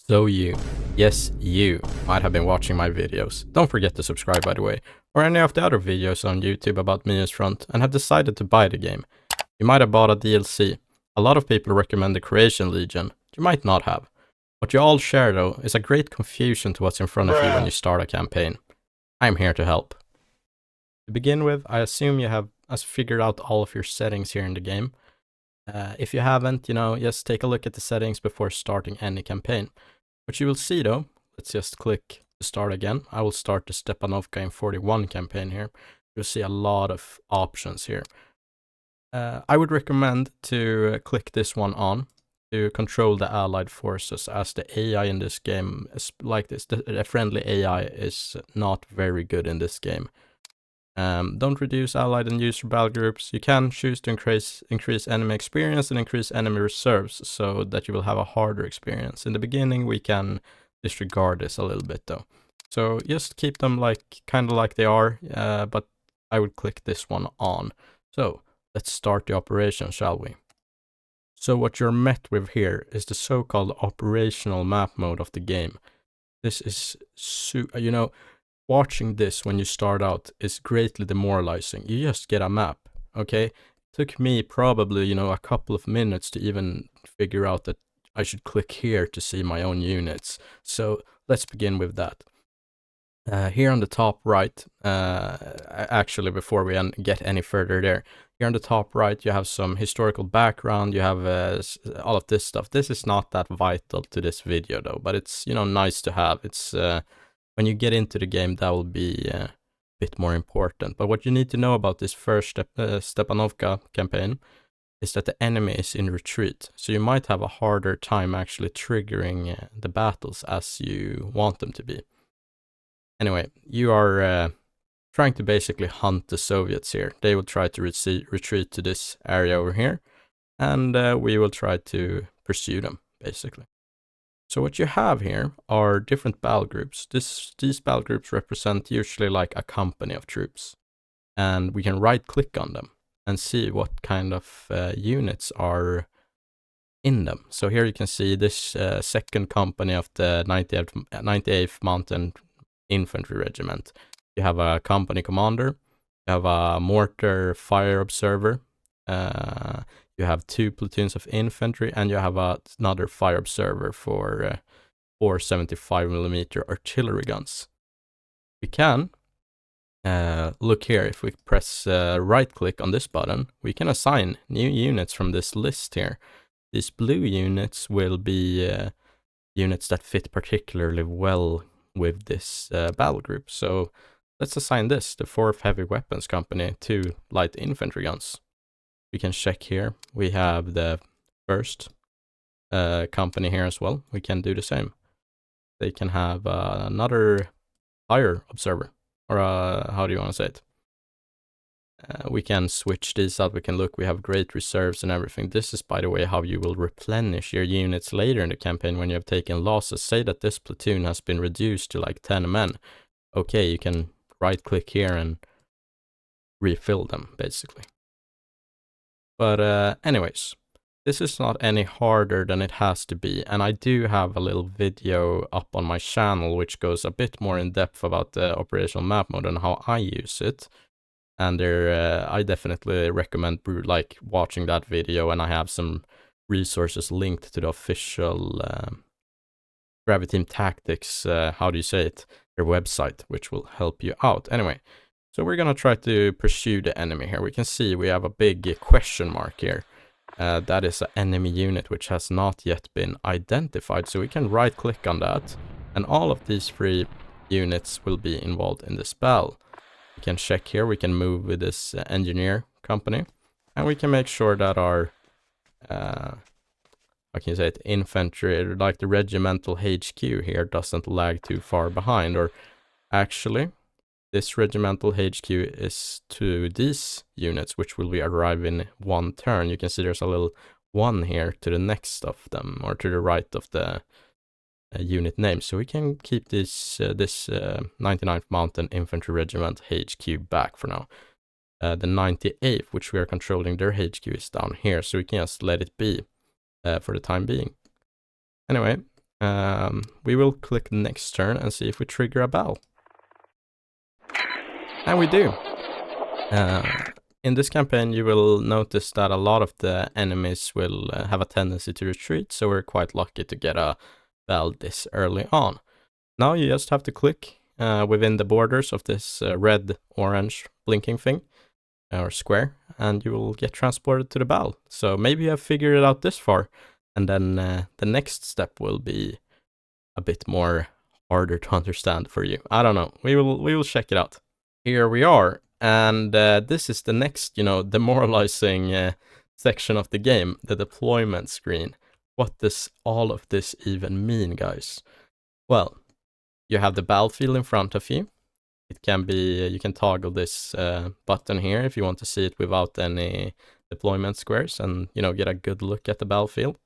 Yes, you might have been watching my videos. Don't forget to subscribe, by the way, or any of the other videos on YouTube about Mius-Front and have decided to buy the game. You might have bought a DLC. A lot of people recommend the Creation Legion. You might not have. What you all share, though, is a great confusion to what's in front of you when you start a campaign. I'm here to help. To begin with, I assume you have figured out all of your settings here in the game. If you haven't, just take a look at the settings before starting any campaign. What you will see though, let's just click to start again. I will start the Stepanovka in 41 campaign here. You'll see a lot of options here. I would recommend to click this one on to control the allied forces, as the AI in this game is like this. The friendly AI is not very good in this game. Don't reduce allied and user battle groups. You can choose to increase enemy experience and increase enemy reserves so that you will have a harder experience. In the beginning, we can disregard this a little bit though. So just keep them kind of like they are, but I would click this one on. So let's start the operation, shall we? So what you're met with here is the so-called operational map mode of the game. This is, watching this when you start out is greatly demoralizing. You just get a map, okay? It took me probably, a couple of minutes to even figure out that I should click here to see my own units. So let's begin with that. Here on the top right, actually before we get any further there, here on the top right you have some historical background, you have all of this stuff. This is not that vital to this video though, but it's, nice to have. It's when you get into the game, that will be a bit more important. But what you need to know about this first Stepanovka campaign is that the enemy is in retreat. So you might have a harder time actually triggering the battles as you want them to be. Anyway, you are trying to basically hunt the Soviets here. They will try to retreat to this area over here, and we will try to pursue them, basically. So what you have here are different battle groups. These battle groups represent usually like a company of troops. And we can right click on them and see what kind of units are in them. So here you can see this second company of the 98th Mountain Infantry Regiment. You have a company commander, you have a mortar fire observer, you have 2 platoons of infantry, and you have another fire observer for 4 75mm artillery guns. We can look here. If we press right click on this button, we can assign new units from this list here. These blue units will be units that fit particularly well with this battle group. So let's assign this, the 4th Heavy Weapons Company, 2 light infantry guns. We can check here. We have the 1st company here as well. We can do the same. They can have another fire observer, or how do you want to say it? We can switch these out. We can look. We have great reserves and everything. This is, by the way, how you will replenish your units later in the campaign when you have taken losses. Say that this platoon has been reduced to like 10 men. Okay, you can right click here and refill them, basically. But anyways, this is not any harder than it has to be, and I do have a little video up on my channel which goes a bit more in depth about the operational map mode and how I use it. And I definitely recommend watching that video, and I have some resources linked to the official Gravity Team Tactics, how do you say it, their website, which will help you out. Anyway, so we're gonna try to pursue the enemy here. We can see we have a big question mark here. That is an enemy unit which has not yet been identified. So we can right click on that, and all of these 3 units will be involved in this battle. We can check here, we can move with this engineer company, and we can make sure that our, how can you say it, infantry, like the regimental HQ here, doesn't lag too far behind. Or actually, this regimental HQ is to these units, which will be arrive in 1 turn. You can see there's a little 1 here to the next of them, or to the right of the unit name. So we can keep this 99th Mountain Infantry Regiment HQ back for now. The 98th, which we are controlling, their HQ is down here, so we can just let it be for the time being. Anyway, we will click next turn and see if we trigger a bell. And we do. In this campaign, you will notice that a lot of the enemies will have a tendency to retreat, so we're quite lucky to get a bell this early on. Now you just have to click within the borders of this red-orange blinking thing, or square, and you will get transported to the bell. So maybe you have figured it out this far, and then the next step will be a bit more harder to understand for you. I don't know. We will check it out. Here we are, and this is the next, demoralizing section of the game, the deployment screen. What does all of this even mean, guys? Well, you have the battlefield in front of you. It can be, you can toggle this button here if you want to see it without any deployment squares and, get a good look at the battlefield.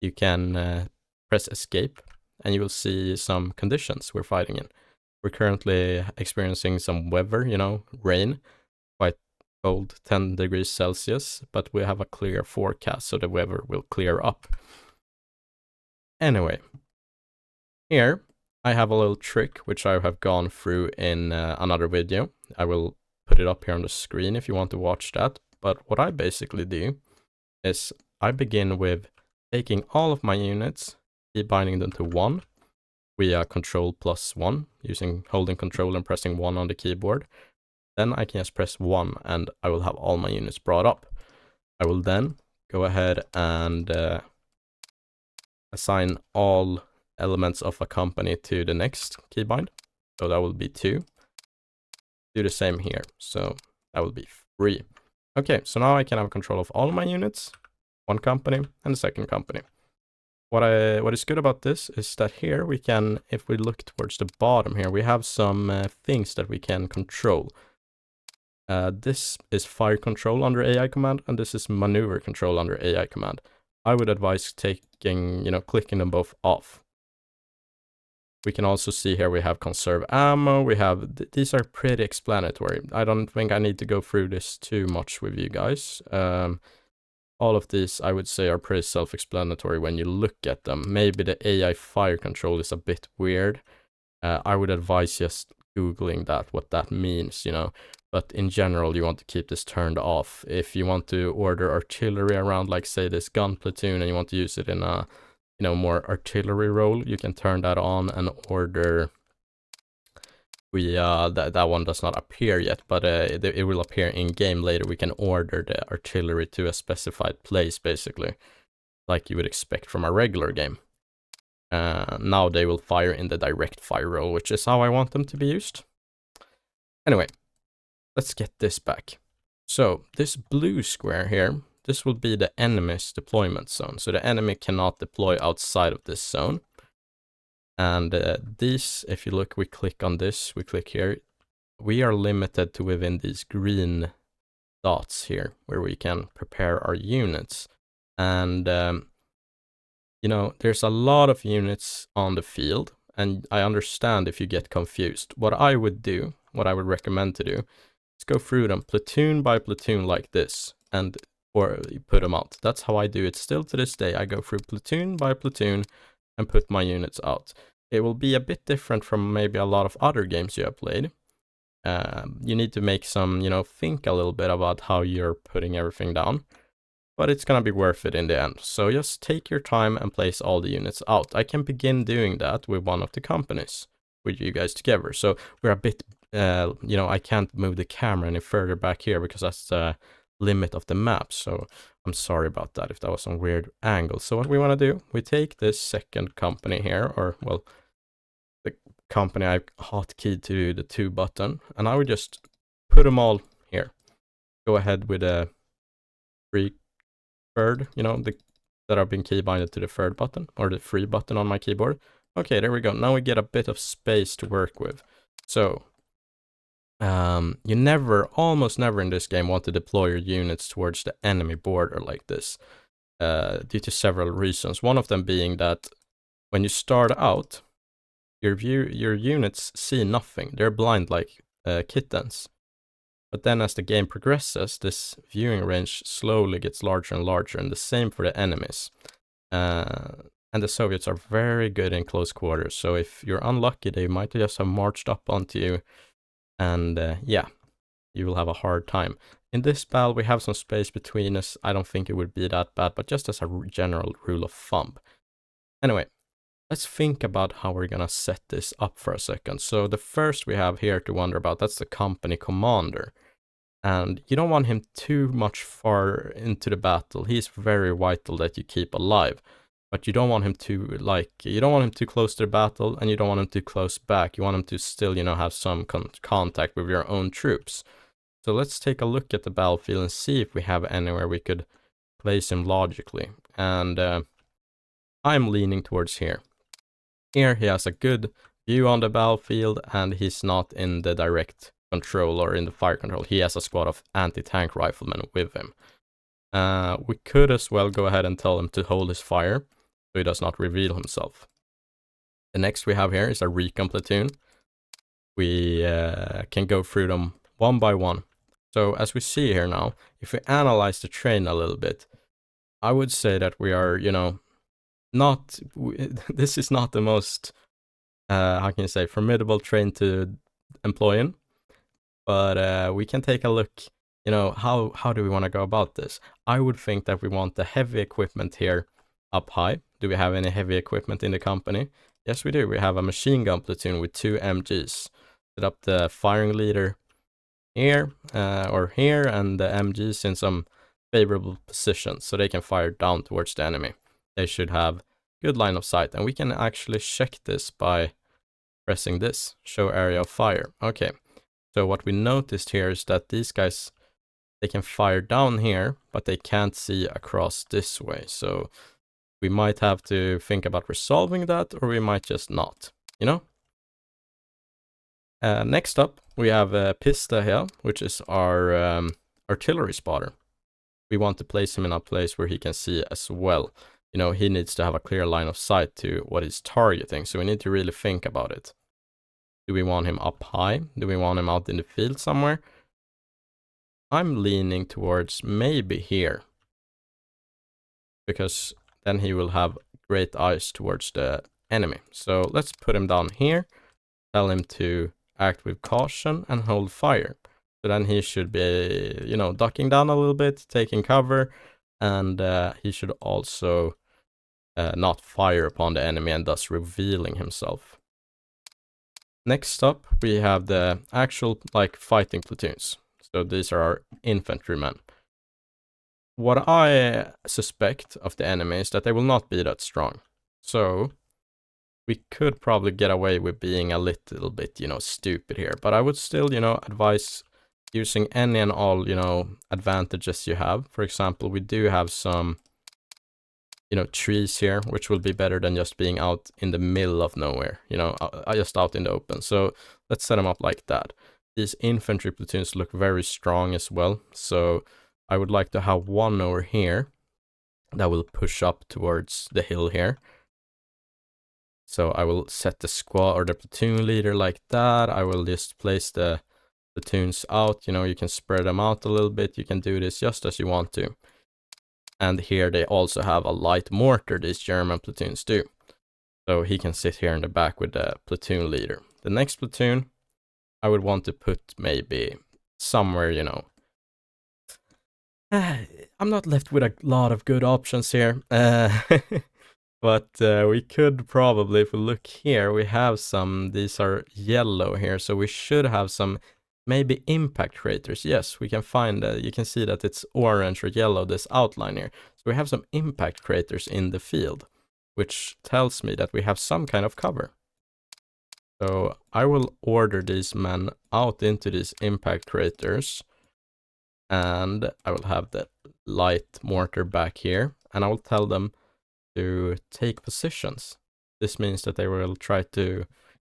You can press escape and you will see some conditions we're fighting in. We're currently experiencing some weather, rain, quite cold, 10 degrees Celsius, but we have a clear forecast, so the weather will clear up. Anyway, here I have a little trick which I have gone through in another video. I will put it up here on the screen if you want to watch that. But what I basically do is I begin with taking all of my units, binding them to 1 via Control +1, holding Control and pressing 1 on the keyboard. Then I can just press 1 and I will have all my units brought up. I will then go ahead and assign all elements of a company to the next keybind. So that will be 2. Do the same here. So that will be 3. Okay, so now I can have control of all my units, 1 company and the second company. What is good about this is that here we can, if we look towards the bottom here, we have some things that we can control. This is fire control under AI command, and this is maneuver control under AI command. I would advise clicking them both off. We can also see here we have conserve ammo, these are pretty explanatory. I don't think I need to go through this too much with you guys. All of these, I would say, are pretty self-explanatory when you look at them. Maybe the AI fire control is a bit weird. I would advise just Googling what that means, But in general, you want to keep this turned off. If you want to order artillery around, like say this gun platoon, and you want to use it in a, more artillery role, you can turn that on and order. That one does not appear yet, but it will appear in game later. We can order the artillery to a specified place, basically, like you would expect from a regular game. Now they will fire in the direct fire role, which is how I want them to be used. Anyway, let's get this back. So this blue square here, this will be the enemy's deployment zone. So the enemy cannot deploy outside of this zone. And these, if you look, we click on this, we click here, we are limited to within these green dots here, where we can prepare our units. And, there's a lot of units on the field, and I understand if you get confused. What I would recommend to do, is go through them platoon by platoon like this, or put them out. That's how I do it still to this day. I go through platoon by platoon and put my units out. It will be a bit different from maybe a lot of other games you have played. You need to make some, think a little bit about how you're putting everything down. But it's gonna be worth it in the end. So just take your time and place all the units out. I can begin doing that with one of the companies, with you guys together. So we're a bit, I can't move the camera any further back here because that's the limit of the map. So I'm sorry about that if that was some weird angle. So what we want to do, we take this second company here, or well, the company I hotkeyed to the 2 button, and I would just put them all here. Go ahead with a third, that have been keybinded to the 3rd button, or the 3 button on my keyboard. Okay, there we go. Now we get a bit of space to work with. So you almost never in this game want to deploy your units towards the enemy border like this, due to several reasons. One of them being that when you start out, your units see nothing. They're blind like kittens. But then as the game progresses, this viewing range slowly gets larger and larger, and the same for the enemies. And the Soviets are very good in close quarters, so if you're unlucky, they might just have marched up onto you, and yeah, you will have a hard time. In this battle, we have some space between us. I don't think it would be that bad, but just as a general rule of thumb. Anyway, let's think about how we're gonna set this up for a second. So the first we have here to wonder about, that's the company commander. And you don't want him too much far into the battle. He's very vital that you keep alive. But you don't want him to, you don't want him too close to the battle, and you don't want him too close back. You want him to still, have some contact with your own troops. So let's take a look at the battlefield and see if we have anywhere we could place him logically. And I'm leaning towards here. Here he has a good view on the battlefield, and he's not in the direct control or in the fire control. He has a squad of anti-tank riflemen with him. We could as well go ahead and tell him to hold his fire, so he does not reveal himself. The next we have here is a recon platoon. We can go through them one by one. So as we see here now, if we analyze the train a little bit, I would say that we are, this is not the most, how can you say, formidable train to employ in. But we can take a look, how do we want to go about this? I would think that we want the heavy equipment here up high. Do we have any heavy equipment in the company? Yes, we do. We have a machine gun platoon with 2 MGs. Set up the firing leader here, or here, and the MGs in some favorable positions so they can fire down towards the enemy. They should have good line of sight, and we can actually check this by pressing this, show area of fire. Okay. So what we noticed here is that these guys, they can fire down here, but they can't see across this way. So we might have to think about resolving that, or we might just not, Next up, we have Pista here, which is our artillery spotter. We want to place him in a place where he can see as well. He needs to have a clear line of sight to what he's targeting, so we need to really think about it. Do we want him up high? Do we want him out in the field somewhere? I'm leaning towards maybe here, because then he will have great eyes towards the enemy. So let's put him down here, tell him to act with caution and hold fire. So then he should be, ducking down a little bit, taking cover, and he should also not fire upon the enemy and thus revealing himself. Next up, we have the actual, fighting platoons. So these are our infantrymen. What I suspect of the enemy is that they will not be that strong. So we could probably get away with being a little bit, stupid here. But I would still, advise using any and all, advantages you have. For example, we do have some, trees here, which will be better than just being out in the middle of nowhere, just out in the open. So let's set them up like that. These infantry platoons look very strong as well. So I would like to have one over here that will push up towards the hill here. So I will set the squad or the platoon leader like that. I will just place the platoons out. You can spread them out a little bit. You can do this just as you want to. And here they also have a light mortar, these German platoons do. So he can sit here in the back with the platoon leader. The next platoon, I would want to put maybe somewhere, I'm not left with a lot of good options here. But we could probably, if we look here, we have some, these are yellow here, so we should have some maybe impact craters. Yes, we can find, you can see that it's orange or yellow, this outline here. So we have some impact craters in the field, which tells me that we have some kind of cover. So I will order these men out into these impact craters, and I will have the light mortar back here, and I will tell them to take positions. This means that they will try to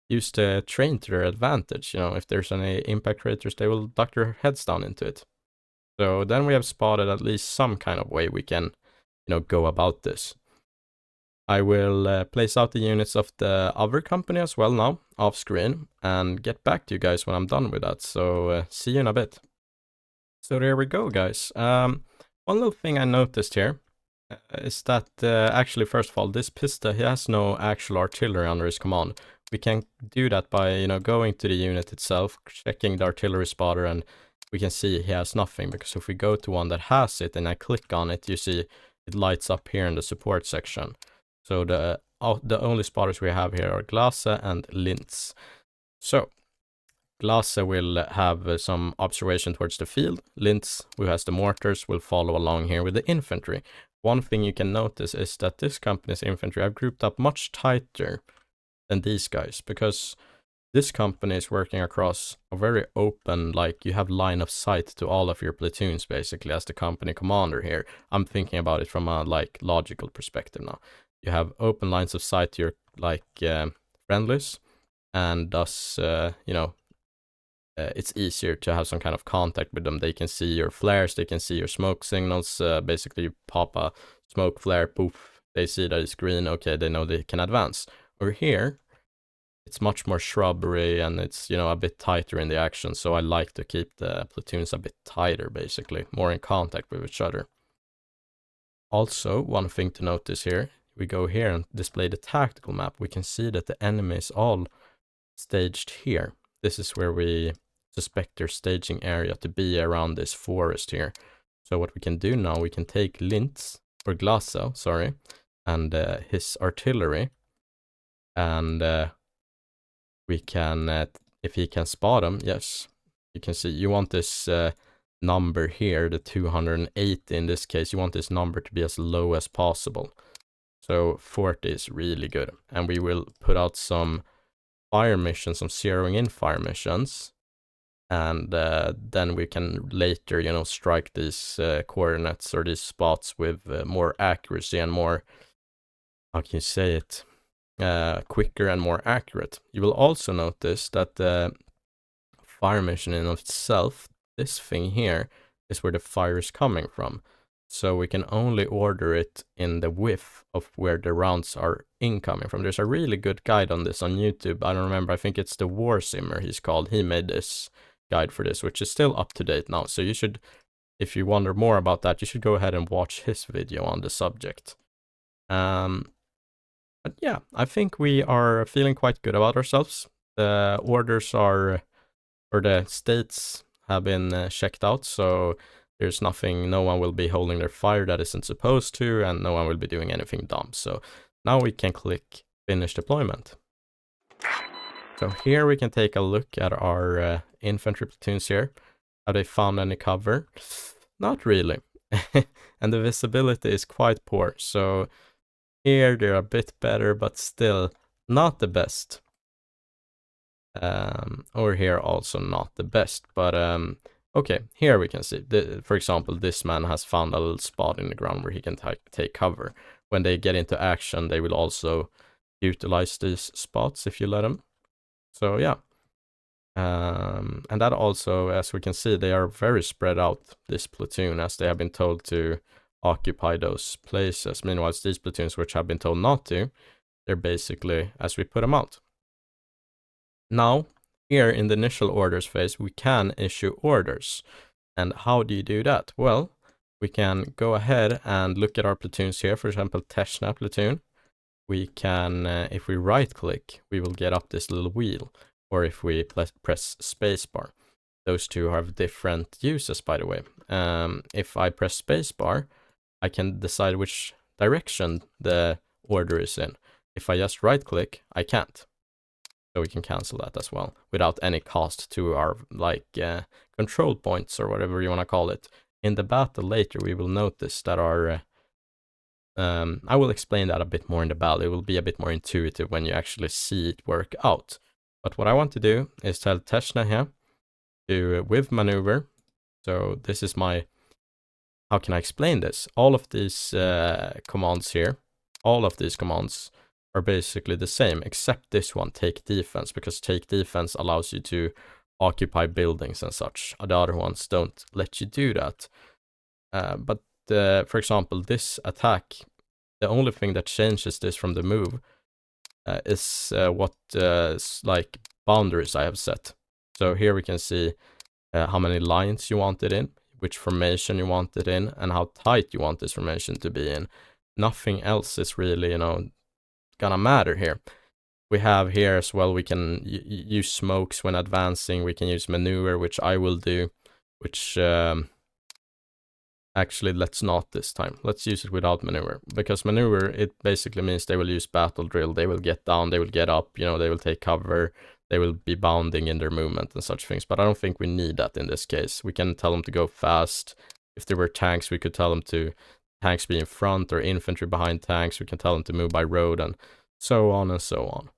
use the train to their advantage. If there's any impact craters, they will duck their heads down into it. So then we have spotted at least some kind of way we can, go about this. I will place out the units of the other company as well now, off screen, and get back to you guys when I'm done with that. So see you in a bit. So there we go, guys. One little thing I noticed here, is that actually, first of all, this pista, he has no actual artillery under his command. We can do that by, you know, going to the unit itself, checking the artillery spotter, and we can see he has nothing, because if we go to one that has it and I click on it, you see it lights up here in the support section. So the only spotters we have here are Glasse and Linz. So Glasse will have some observation towards the field. Linz, who has the mortars, will follow along here with the infantry. One thing you can notice is that this company's infantry have grouped up much tighter than these guys, because this company is working across a very open, like, you have line of sight to all of your platoons basically as the company commander here. I'm thinking about it from a like logical perspective now. You have open lines of sight to your like friendlies, and thus you know, it's easier to have some kind of contact with them. They can see your flares, they can see your smoke signals. Basically, you pop a smoke flare, poof, they see that it's green, okay, they know they can advance. Over here, it's much more shrubbery and it's, you know, a bit tighter in the action. So I like to keep the platoons a bit tighter, basically, more in contact with each other. Also, one thing to notice here, we go here and display the tactical map. We can see that the enemy is all staged here. This is where we suspect their staging area to be around this forest here. So what we can do now, we can take Linz, or Glasse, sorry, and his artillery, and we can, if he can spot them, yes, you can see, you want this number here, the 280 in this case, you want this number to be as low as possible. So 40 is really good, and we will put out some fire missions, some zeroing in fire missions, and then we can later, you know, strike these coordinates or these spots with more accuracy and more, how can you say it, quicker and more accurate. You will also notice that the fire mission in of itself, this thing here, is where the fire is coming from. So we can only order it in the width of where the rounds are incoming from. There's a really good guide on this on YouTube. I don't remember, I think it's the War Simmer he's called. He made this guide for this, which is still up to date now. So you should, if you wonder more about that, you should go ahead and watch his video on the subject. But yeah, I think we are feeling quite good about ourselves. The orders are, or the states have been checked out, so there's nothing, no one will be holding their fire that isn't supposed to, and no one will be doing anything dumb. So now we can click finish deployment. So here we can take a look at our infantry platoons here. Have they found any cover? Not really. And the visibility is quite poor. So here they're a bit better, but still not the best. Over here also not the best, but okay, here we can see, for example, this man has found a little spot in the ground where he can take cover. When they get into action, they will also utilize these spots if you let them. So yeah, and that also, as we can see, they are very spread out, this platoon, as they have been told to occupy those places. Meanwhile, these platoons which have been told not to, they're basically as we put them out. Now, here in the initial orders phase, we can issue orders. And how do you do that? Well, we can go ahead and look at our platoons here. For example, Teshna platoon. We can, if we right click, we will get up this little wheel. Or if we press spacebar. Those two have different uses, by the way. If I press spacebar, I can decide which direction the order is in. If I just right click, I can't. So we can cancel that as well without any cost to our like control points or whatever you want to call it. In the battle later, we will notice that our I will explain that a bit more in the battle. It will be a bit more intuitive when you actually see it work out. But what I want to do is tell Teshna here to with maneuver. So this is my, how can I explain this? All of these commands here, all of these commands are basically the same, except this one, take defense, because take defense allows you to occupy buildings and such. The other ones don't let you do that. But for example, this attack, the only thing that changes this from the move is what like boundaries I have set. So here we can see how many lines you want it in, which formation you want it in, and how tight you want this formation to be in. nothing else is really, you know, gonna matter here. We have here as well, we can use smokes when advancing, we can use maneuver, which I will do, which actually let's not this time. Let's use it without maneuver, because maneuver, it basically means they will use battle drill, they will get down, they will get up, you know, they will take cover, they will be bounding in their movement and such things, but I don't think we need that in this case. We can tell them to go fast. If there were tanks, we could tell them to tanks be in front or infantry behind tanks. We can tell them to move by road and so on and so on.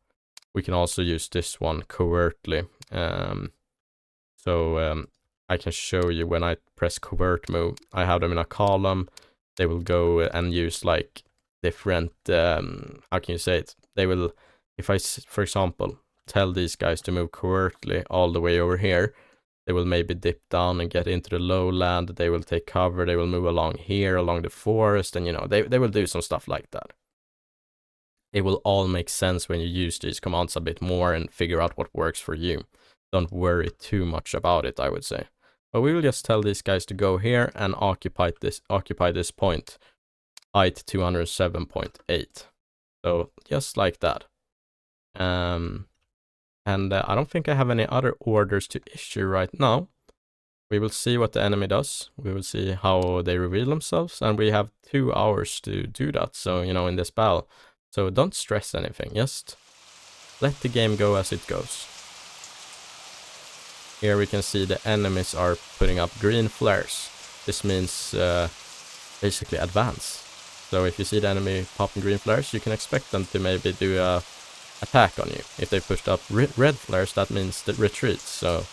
We can also use this one covertly. I can show you when I press covert move, I have them in a column. They will go and use like different, how can you say it? They will, if I, for example, tell these guys to move covertly all the way over here, they will maybe dip down and get into the lowland. They will take cover. They will move along here, along the forest, and you know, they will do some stuff like that. It will all make sense when you use these commands a bit more and figure out what works for you. Don't worry too much about it, I would say. But we will just tell these guys to go here and occupy this point, height 207.8. So just like that. And I don't think I have any other orders to issue right now. We will see what the enemy does. We will see how they reveal themselves, and we have 2 hours to do that. So, you know, in this battle. So don't stress anything. Just let the game go as it goes. Here we can see the enemies are putting up green flares. This means basically advance. So if you see the enemy popping green flares, you can expect them to maybe do a attack on you. If they pushed up red flares, that means the retreat. So,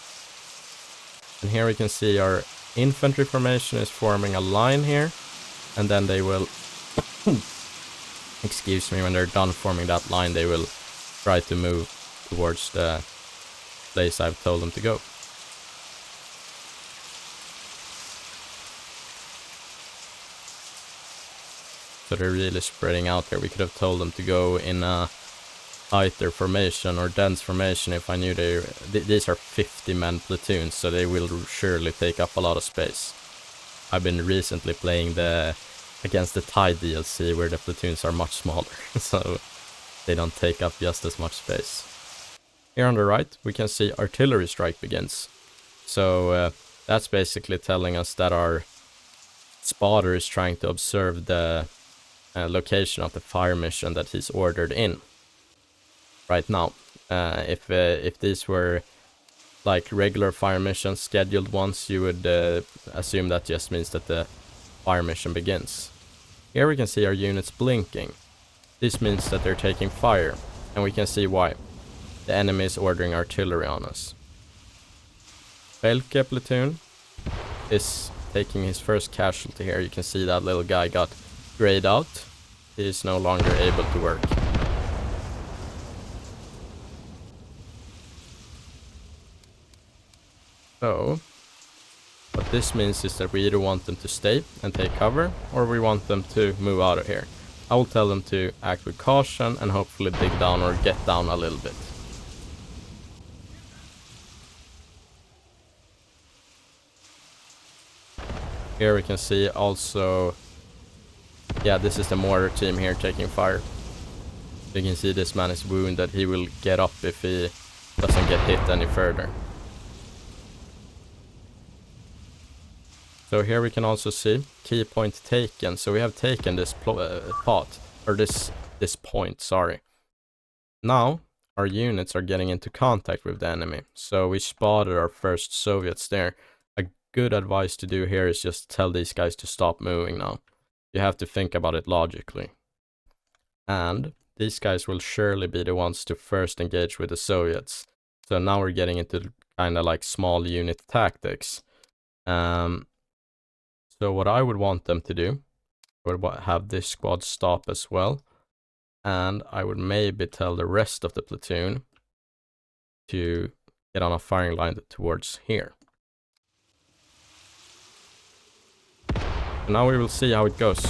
and here we can see our infantry formation is forming a line here, and then they will excuse me, when they're done forming that line, they will try to move towards the place I've told them to go. So they're really spreading out here. We could have told them to go in a tighter formation or dense formation if I knew these are 50-man platoons, so they will surely take up a lot of space. I've been recently playing against the Tide DLC where the platoons are much smaller, so they don't take up just as much space. Here on the right, we can see artillery strike begins. So that's basically telling us that our spotter is trying to observe the location of the fire mission that he's ordered in right now. If these were like regular fire missions, scheduled ones, you would assume that just means that the fire mission begins. Here we can see our units blinking. This means that they're taking fire, and we can see why. The enemy is ordering artillery on us. Belke platoon is taking his first casualty here. You can see that little guy got grayed out. He is no longer able to work. So, what this means is that we either want them to stay and take cover, or we want them to move out of here. I will tell them to act with caution and hopefully dig down or get down a little bit. Here we can see also, yeah, this is the mortar team here taking fire. You can see this man is wounded. He will get up if he doesn't get hit any further. So here we can also see key point taken. So we have taken this this point, sorry. Now our units are getting into contact with the enemy. So we spotted our first Soviets there. A good advice to do here is just tell these guys to stop moving now. You have to think about it logically. And these guys will surely be the ones to first engage with the Soviets. So now we're getting into kind of like small unit tactics. So what I would want them to do, I would have this squad stop as well. And I would maybe tell the rest of the platoon to get on a firing line towards here. So now we will see how it goes.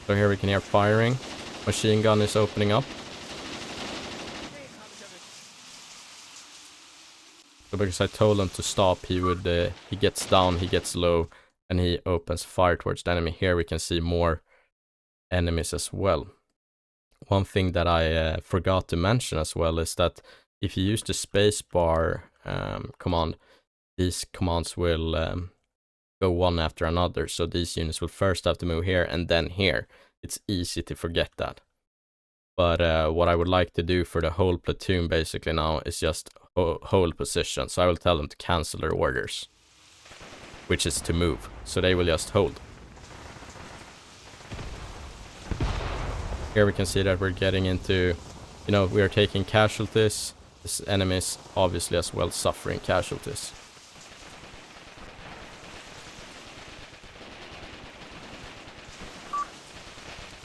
So here we can hear firing. Machine gun is opening up. So because I told him to stop, he gets down, he gets low, and he opens fire towards the enemy. Here we can see more enemies as well. One thing that I forgot to mention as well is that if you use the spacebar command, these commands will go one after another. So these units will first have to move here and then here. It's easy to forget that. But what I would like to do for the whole platoon basically now is just hold position. So I will tell them to cancel their orders, which is to move. So they will just hold. Here we can see that we're getting into, we are taking casualties. This enemy is obviously as well suffering casualties.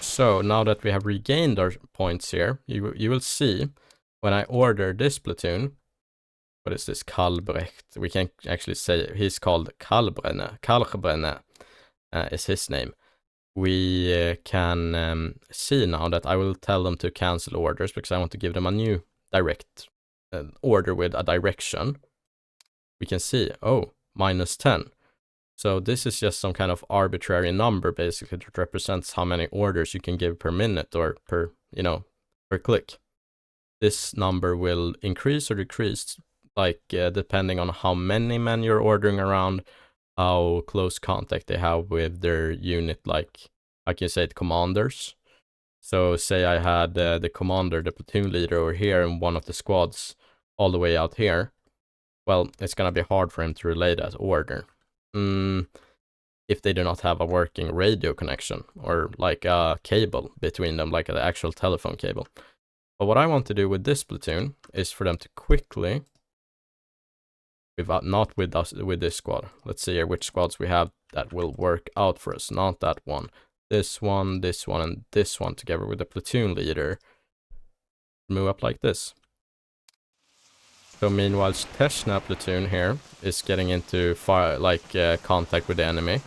So now that we have regained our points here, you will see when I order this platoon, what is this, Kalbrecht? We can actually say he's called Kalbrenne is his name. We can see now that I will tell them to cancel orders because I want to give them a new direct order with a direction. We can see, -10. So this is just some kind of arbitrary number basically that represents how many orders you can give per minute or per click. This number will increase or decrease depending on how many men you're ordering around, how close contact they have with their unit, like I can say it, commanders. So say I had the commander, the platoon leader over here in one of the squads all the way out here. Well, it's going to be hard for him to relay that order. If they do not have a working radio connection or like a cable between them, like an actual telephone cable. But what I want to do with this platoon is for them to quickly, not with this squad. Let's see here which squads we have that will work out for us. Not that one. This one, and this one together with the platoon leader. Move up like this. So meanwhile, Teshna platoon here is getting into contact with the enemy.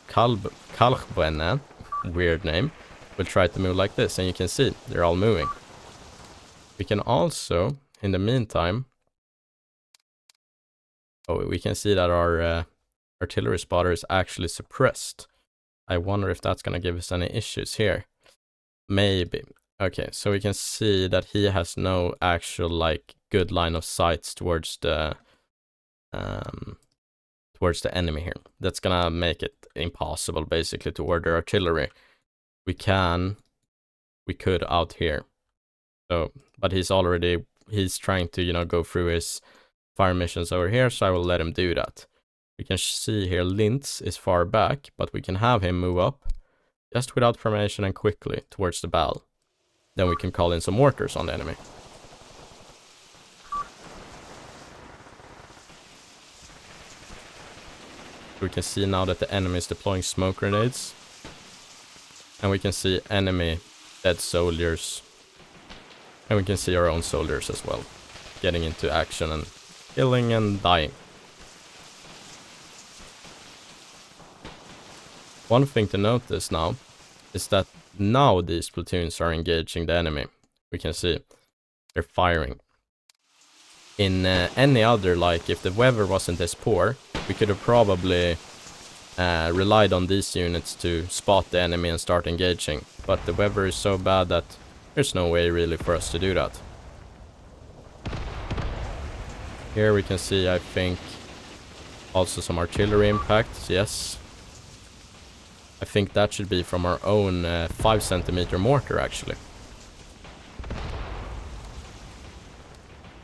Kalbrenne, weird name, will try to move like this, and you can see they're all moving. We can also, in the meantime, we can see that our artillery spotter is actually suppressed. I wonder if that's going to give us any issues here. Maybe. Okay, so we can see that he has no actual good line of sights towards the enemy here. That's gonna make it impossible basically to order artillery. We could out here. So, but he's trying to go through his fire missions over here, so I will let him do that. We can see here Lintz is far back, but we can have him move up just without formation and quickly towards the battle. Then we can call in some mortars on the enemy. We can see now that the enemy is deploying smoke grenades. And we can see enemy dead soldiers. And we can see our own soldiers as well, getting into action and killing and dying. One thing to notice now is that now these platoons are engaging the enemy. We can see they're firing. In any other, if the weather wasn't this poor, we could have probably relied on these units to spot the enemy and start engaging. But the weather is so bad that there's no way really for us to do that. Here we can see, I think, also some artillery impacts, yes. I think that should be from our own 5cm mortar, actually.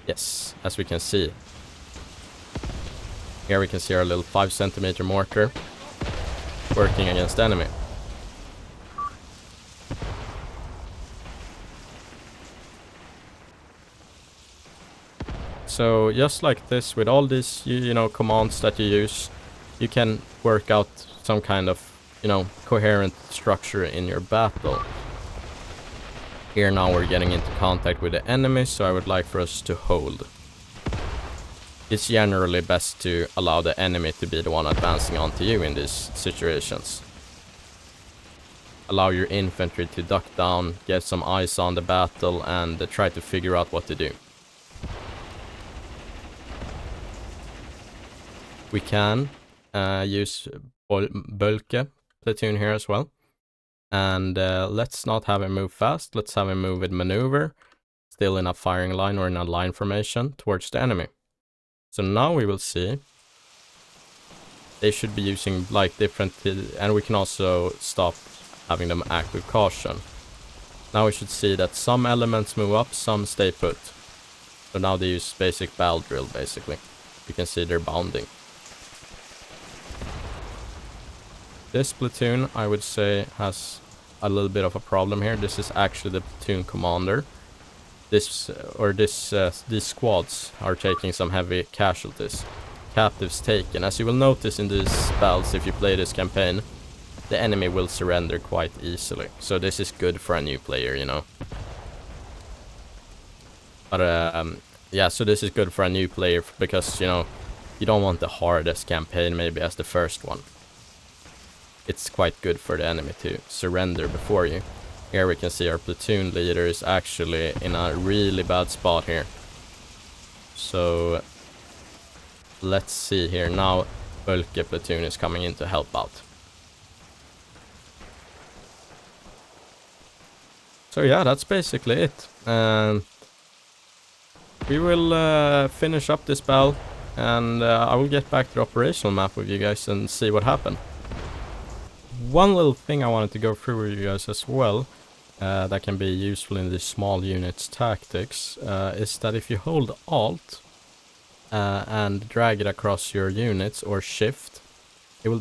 Yes, as we can see. Here we can see our little 5cm mortar working against the enemy. So just like this, with all these commands that you use, you can work out some kind of coherent structure in your battle. Here now we're getting into contact with the enemy, so I would like for us to hold. It's generally best to allow the enemy to be the one advancing onto you in these situations. Allow your infantry to duck down, get some eyes on the battle, and try to figure out what to do. We can use Bulke platoon here as well. And let's not have him move fast. Let's have him move with maneuver, still in a firing line or in a line formation towards the enemy. So now we will see they should be using like different, and we can also stop having them act with caution. Now we should see that some elements move up, some stay put. So now they use basic battle drill basically. You can see they're bounding. This platoon, I would say, has a little bit of a problem here. This is actually the platoon commander. These squads are taking some heavy casualties. Captives taken. As you will notice in these spells, if you play this campaign, the enemy will surrender quite easily. So this is good for a new player, you know. But yeah, so this is good for a new player because, you know, you don't want the hardest campaign maybe as the first one. It's quite good for the enemy to surrender before you. Here we can see our platoon leader is actually in a really bad spot here. So let's see here. Now Bulke platoon is coming in to help out. So yeah, that's basically it. We will finish up this battle, and I will get back to the operational map with you guys and see what happened. One little thing I wanted to go through with you guys as well, that can be useful in the small units tactics, is that if you hold Alt and drag it across your units or Shift, you will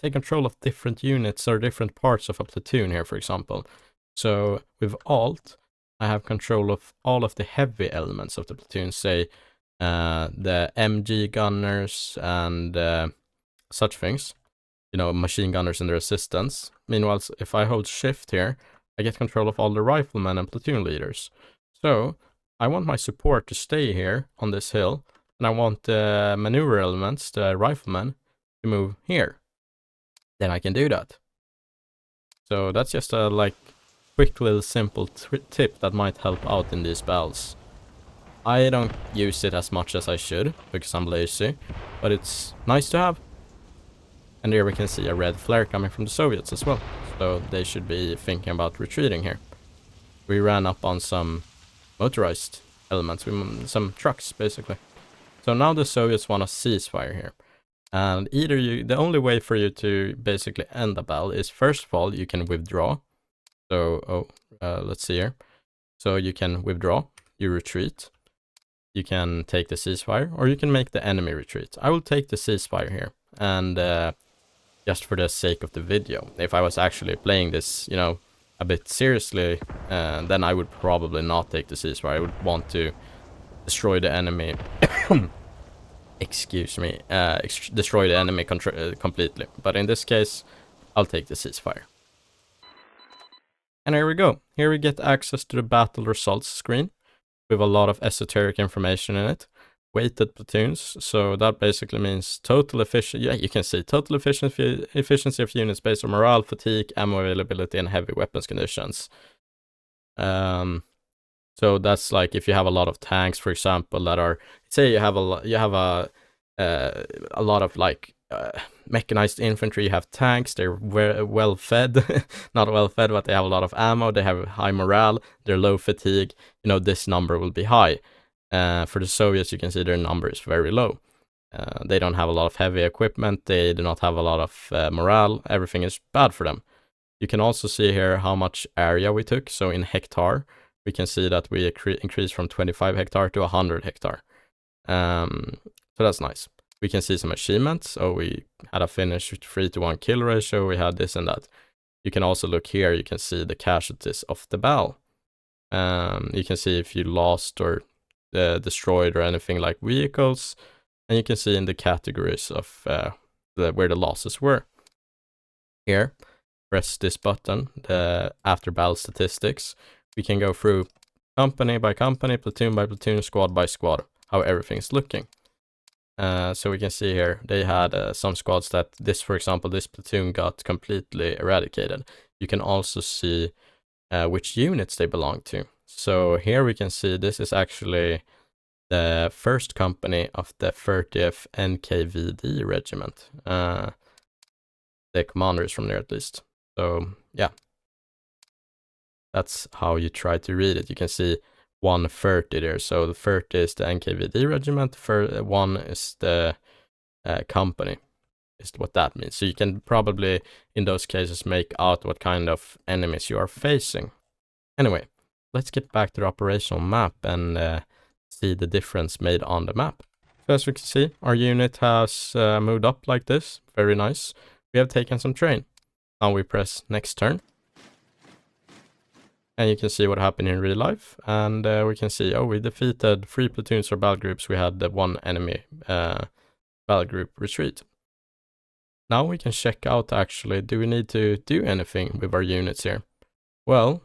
take control of different units or different parts of a platoon here, for example. So with Alt, I have control of all of the heavy elements of the platoon, say the MG gunners and such things, you know, machine gunners and their assistants. Meanwhile, if I hold Shift here, I get control of all the riflemen and platoon leaders. So I want my support to stay here on this hill, and I want the maneuver elements, the riflemen, to move here. Then I can do that. So that's just a like quick little simple tip that might help out in these battles. I don't use it as much as I should because I'm lazy, but it's nice to have. And here we can see a red flare coming from the Soviets as well. So they should be thinking about retreating here. We ran up on some motorized elements, some trucks basically. So now the Soviets want a ceasefire here. And the only way for you to basically end the battle is, first of all, you can withdraw. So, let's see here. So you can withdraw, you retreat. You can take the ceasefire, or you can make the enemy retreat. I will take the ceasefire here. And just for the sake of the video, if I was actually playing this, you know, a bit seriously, then I would probably not take the ceasefire. I would want to destroy the enemy. Excuse me. Destroy the enemy completely. But in this case, I'll take the ceasefire. And here we go. Here we get access to the battle results screen with a lot of esoteric information in it. Weighted platoons, so that basically means total efficiency. Yeah, you can see total efficiency of units based on morale, fatigue, ammo availability, and heavy weapons conditions. So that's like if you have a lot of tanks, for example, that are, say you have a lot of like mechanized infantry. You have tanks, they're well fed, not well fed, but they have a lot of ammo. They have high morale, they're low fatigue. You know, this number will be high. For the Soviets, you can see their number is very low. They don't have a lot of heavy equipment. They do not have a lot of morale. Everything is bad for them. You can also see here how much area we took. So in hectare, we can see that we increased from 25 hectare to 100 hectare. So that's nice. We can see some achievements. So we had a finish 3-to-1 kill ratio. We had this and that. You can also look here. You can see the casualties of the battle. You can see if you lost or destroyed or anything like vehicles, and you can see in the categories of where the losses were. Here, press this button, the after battle statistics. We can go through company by company, platoon by platoon, squad by squad, how everything's looking. So we can see here they had some squads that for example, this platoon got completely eradicated. You can also see which units they belong to. So here we can see this is actually the first company of the 30th NKVD regiment. The commander is from there at least. So yeah, that's how you try to read it. You can see 130 there. So the 30 is the NKVD regiment, 1 is the company, is what that means. So you can probably, in those cases, make out what kind of enemies you are facing. Anyway, let's get back to the operational map and see the difference made on the map. So as we can see, our unit has moved up like this. Very nice. We have taken some terrain. Now we press next turn. And you can see what happened in real life. And we can see, oh, we defeated 3 platoons or battle groups. We had the 1 enemy battle group retreat. Now we can check out actually, do we need to do anything with our units here? Well,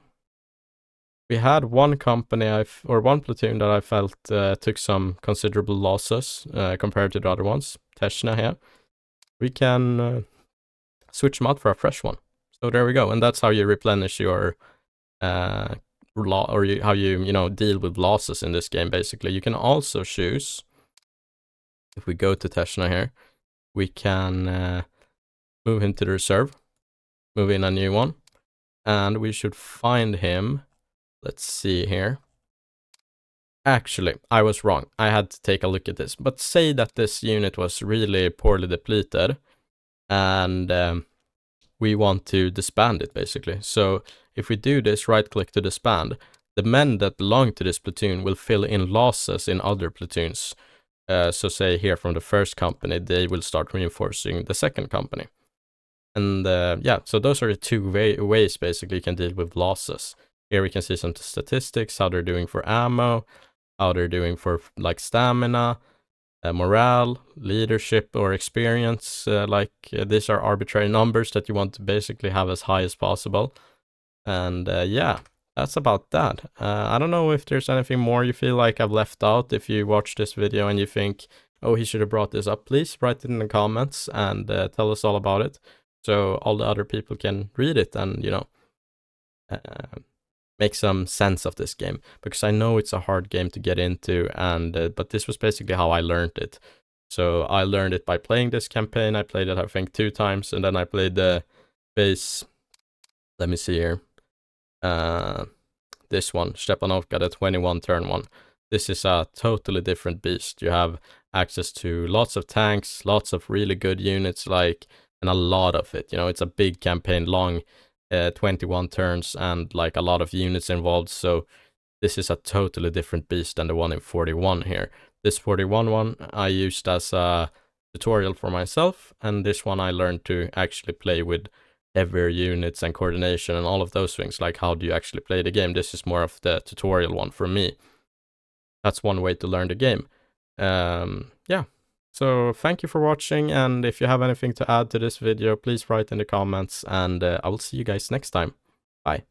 we had one company, or one platoon that I felt took some considerable losses compared to the other ones. Teshna here. We can switch them out for a fresh one. So there we go. And that's how you replenish your how you deal with losses in this game, basically. You can also choose, if we go to Teshna here, we can move him to the reserve, move in a new one, and we should find him. Let's see here. Actually, I was wrong. I had to take a look at this. But say that this unit was really poorly depleted, and we want to disband it, basically. So if we do this, right-click to disband, the men that belong to this platoon will fill in losses in other platoons. So say here from the first company, they will start reinforcing the second company. And yeah, so those are the 2 ways basically you can deal with losses. Here we can see some statistics, how they're doing for ammo, how they're doing for like stamina, morale, leadership or experience. These are arbitrary numbers that you want to basically have as high as possible. And yeah, that's about that. I don't know if there's anything more you feel like I've left out. If you watch this video and you think, oh, he should have brought this up, please write it in the comments and tell us all about it, so all the other people can read it and, make some sense of this game, because I know it's a hard game to get into, and but this was basically how I learned it. So I learned it by playing this campaign. I played it, I think, 2 times, and then I played the base, let me see here, this one, Stepanovka, the 21 turn one. This is a totally different beast. You have access to lots of tanks, lots of really good units, and a lot of it. It's a big campaign, long, 21 turns, and like a lot of units involved. So this is a totally different beast than the one in 41 here. This 41 one I used as a tutorial for myself, and this one I learned to actually play with heavier units and coordination and all of those things, like how do you actually play the game. This is more of the tutorial one for me. That's one way to learn the game. Yeah. So thank you for watching, and if you have anything to add to this video, please write in the comments, and I will see you guys next time. Bye.